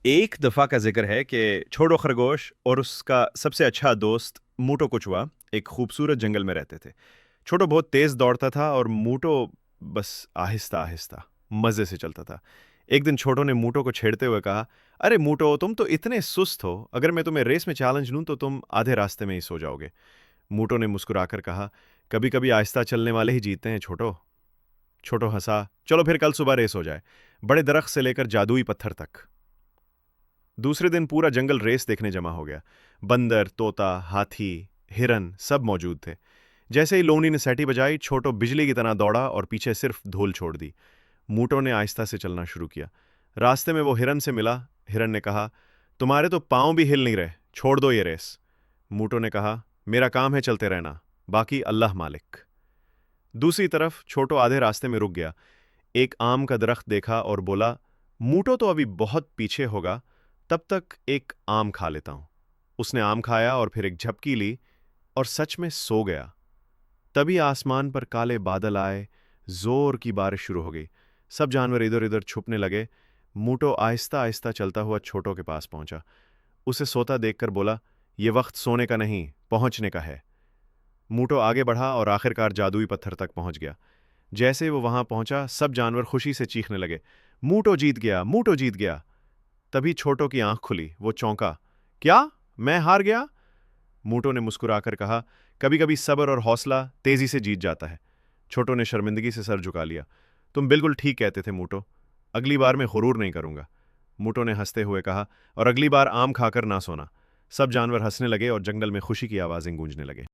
एक दफ़ा का ज़िक्र है कि छोटो खरगोश और उसका सबसे अच्छा दोस्त मूटो कुचवा एक खूबसूरत जंगल में रहते थे। छोटो बहुत तेज़ दौड़ता था और मूटो बस आहिस्ता-आहिस्ता मज़े से चलता था। एक दिन छोटो ने मूटो को छेड़ते हुए कहा, "अरे मूटो, तुम तो इतने सुस्त हो, अगर मैं तुम्हें रेस में चैलेंज लूँ तो तुम आधे रास्ते में ही सो जाओगे।" मूटो ने मुस्कुराकर कहा, "कभी-कभी आहिस्ता चलने वाले ही जीतते हैं छोटो।" छोटो हँसा, "चलो फिर कल सुबह रेस हो जाए, बड़े दरख्त से लेकर जादुई पत्थर तक।" दूसरे दिन पूरा जंगल रेस देखने जमा हो गया। बंदर, तोता, हाथी, हिरन सब मौजूद थे। जैसे ही लोमड़ी ने सैटी बजाई, छोटो बिजली की तरह दौड़ा और पीछे सिर्फ धूल छोड़ दी। मूटो ने आहिस्ता से चलना शुरू किया। रास्ते में वो हिरन से मिला। हिरन ने कहा, तुम्हारे तो पाँव भी हिल नहीं रहे, छोड़ दो ये रेस। मूटो ने कहा, मेरा काम है चलते रहना, बाकी अल्लाह मालिक। दूसरी तरफ छोटो आधे रास्ते में रुक गया। एक आम का दरख्त देखा और बोला, मूटो तो अभी बहुत पीछे होगा, तब तक एक आम खा लेता हूं। उसने आम खाया और फिर एक झपकी ली और सच में सो गया। तभी आसमान पर काले बादल आए, जोर की बारिश शुरू हो गई। सब जानवर इधर उधर छुपने लगे। मूटो आहिस्ता आहिस्ता चलता हुआ छोटो के पास पहुंचा। उसे सोता देखकर बोला, यह वक्त सोने का नहीं, पहुंचने का है। मूटो आगे बढ़ा और आखिरकार जादुई पत्थर तक पहुंच गया। जैसे वो वहां पहुंचा, सब जानवर खुशी से चीखने लगे, मूटो जीत गया, मूटो जीत गया। तभी छोटो की आंख खुली। वो चौंका, क्या मैं हार गया? मूटो ने मुस्कुराकर कहा, कभी कभी सब्र और हौसला तेजी से जीत जाता है। छोटो ने शर्मिंदगी से सर झुका लिया। तुम बिल्कुल ठीक कहते थे मूटो, अगली बार मैं गुरूर नहीं करूंगा। मूटो ने हंसते हुए कहा, और अगली बार आम खाकर ना सोना। सब जानवर हंसने लगे और जंगल में खुशी की आवाजें गूंजने लगे।